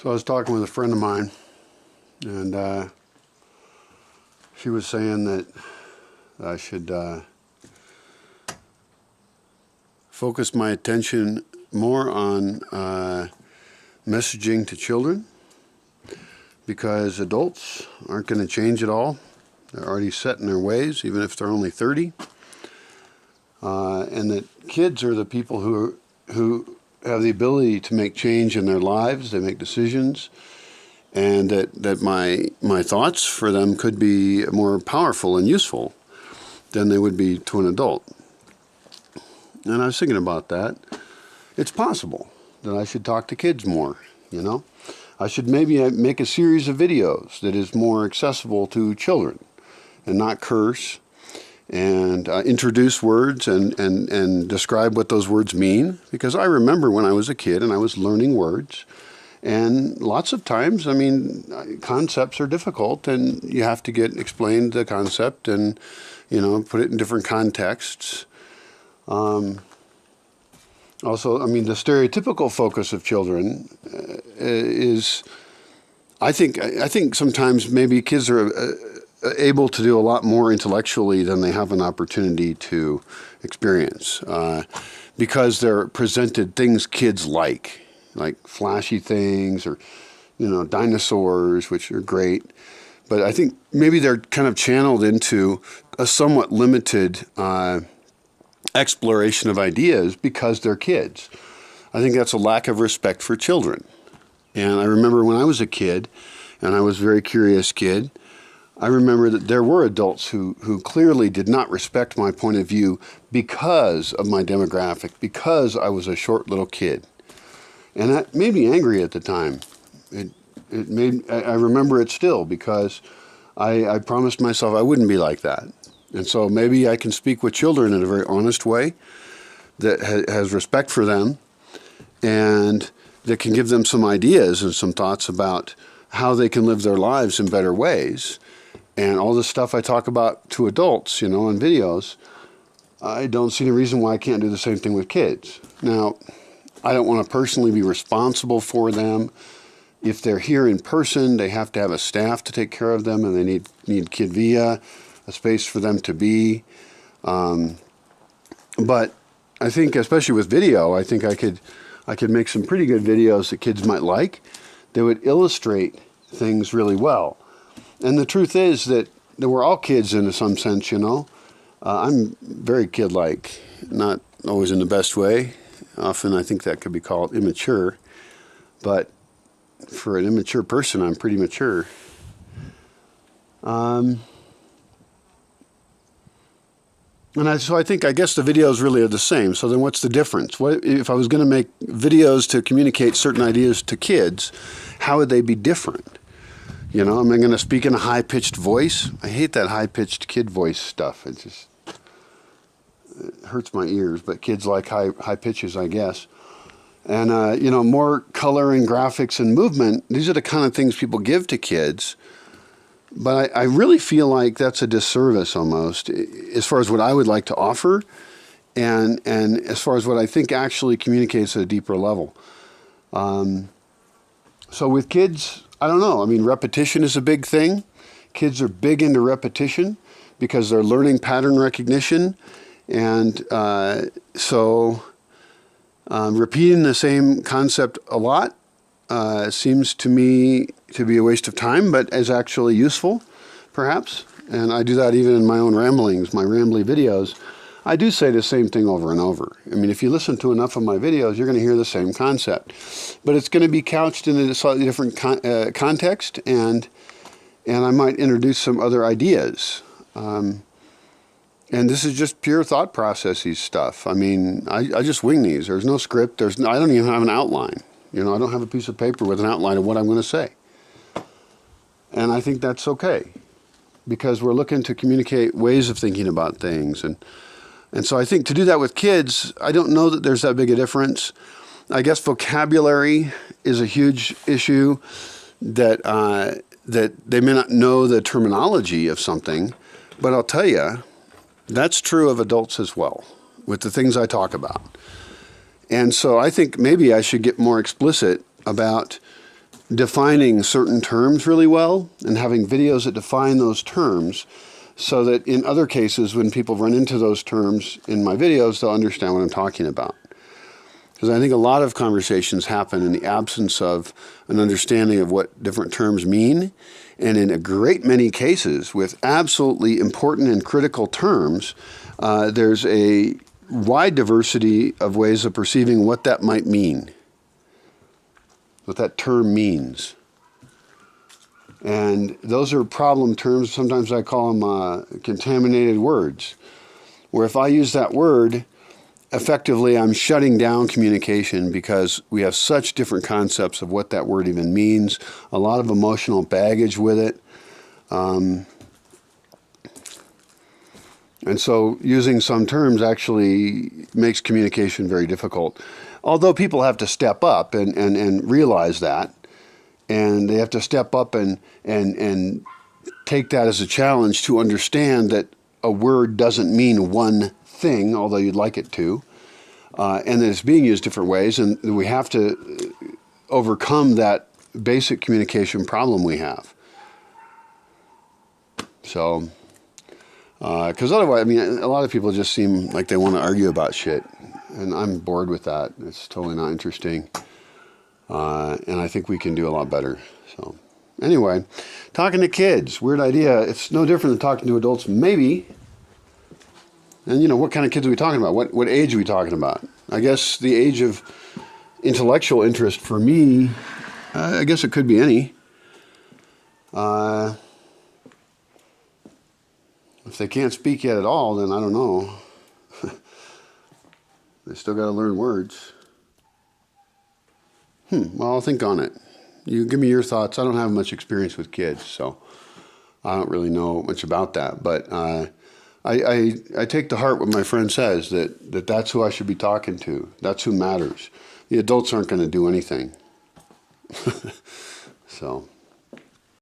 So I was talking with a friend of mine, and she was saying that I should focus my attention more on messaging to children, because adults aren't going to change at all. They're already set in their ways, even if they're only 30. And that kids are the people who have the ability to make change in their lives. They make decisions, and that my thoughts for them could be more powerful and useful than they would be to an adult. And I was thinking about that. It's possible that I should talk to kids more, you know. I should maybe make a series of videos that is more accessible to children and not curse, and introduce words and describe what those words mean. Because I remember when I was a kid and I was learning words, and lots of times, I mean, concepts are difficult and you have to get explained the concept and, you know, put it in different contexts. Also, I mean, the stereotypical focus of children is, I think sometimes maybe kids are able to do a lot more intellectually than they have an opportunity to experience, because they're presented things kids like flashy things, or, you know, dinosaurs, which are great. But I think maybe they're kind of channeled into a somewhat limited exploration of ideas because they're kids. I think that's a lack of respect for children. And I remember when I was a kid, and I was a very curious kid, I remember that there were adults who clearly did not respect my point of view because of my demographic, because I was a short little kid. And that made me angry at the time. I remember it still, because I promised myself I wouldn't be like that. And so maybe I can speak with children in a very honest way that has respect for them, and that can give them some ideas and some thoughts about how they can live their lives in better ways. And all the stuff I talk about to adults, you know, in videos, I don't see any reason why I can't do the same thing with kids. Now, I don't want to personally be responsible for them. If they're here in person, they have to have a staff to take care of them, and they need Kid Via, a space for them to be. But I think, especially with video, I think I could make some pretty good videos that kids might like. They would illustrate things really well. And the truth is that we're all kids in some sense, you know. I'm very kid-like, not always in the best way. Often I think that could be called immature. But for an immature person, I'm pretty mature. So I guess the videos really are the same. So then what's the difference? What if I was going to make videos to communicate certain ideas to kids, how would they be different? You know, am I going to speak in a high-pitched voice? I hate that high-pitched kid voice stuff. It hurts my ears, but kids like high pitches, I guess. And, you know, more color and graphics and movement, these are the kind of things people give to kids. But I really feel like that's a disservice almost, as far as what I would like to offer, and as far as what I think actually communicates at a deeper level. So with kids, I don't know. I mean, repetition is a big thing. Kids are big into repetition because they're learning pattern recognition. And repeating the same concept a lot seems to me to be a waste of time, but is actually useful, perhaps. And I do that even in my own ramblings, my rambly videos. I do say the same thing over and over. I mean, if you listen to enough of my videos, you're going to hear the same concept. But it's going to be couched in a slightly different context, and I might introduce some other ideas. And this is just pure thought processes stuff. I mean, I just wing these. There's no script. I don't even have an outline. You know, I don't have a piece of paper with an outline of what I'm going to say. And I think that's okay, because we're looking to communicate ways of thinking about things. And so I think to do that with kids, I don't know that there's that big a difference. I guess vocabulary is a huge issue, that they may not know the terminology of something, but I'll tell you, that's true of adults as well, with the things I talk about. And so I think maybe I should get more explicit about defining certain terms really well and having videos that define those terms so that in other cases when people run into those terms in my videos, they'll understand what I'm talking about. Because I think a lot of conversations happen in the absence of an understanding of what different terms mean. And in a great many cases with absolutely important and critical terms, there's a wide diversity of ways of perceiving what that might mean, what that term means. And those are problem terms. Sometimes I call them contaminated words, where if I use that word, effectively I'm shutting down communication because we have such different concepts of what that word even means, a lot of emotional baggage with it. And so using some terms actually makes communication very difficult. Although people have to step up and realize that, and they have to step up and take that as a challenge to understand that a word doesn't mean one thing, although you'd like it to, and that it's being used different ways, and we have to overcome that basic communication problem we have. So, because otherwise, I mean, a lot of people just seem like they want to argue about shit, and I'm bored with that. It's totally not interesting, and I think we can do a lot better. So, anyway, talking to kids, weird idea. It's no different than talking to adults, maybe. And, you know, what kind of kids are we talking about? What age are we talking about? I guess the age of intellectual interest for me, I guess it could be any. If they can't speak yet at all, then I don't know. They still got to learn words. Well, I'll think on it. You give me your thoughts. I don't have much experience with kids, so I don't really know much about that. But I take to heart what my friend says, that that's who I should be talking to. That's who matters. The adults aren't going to do anything. So...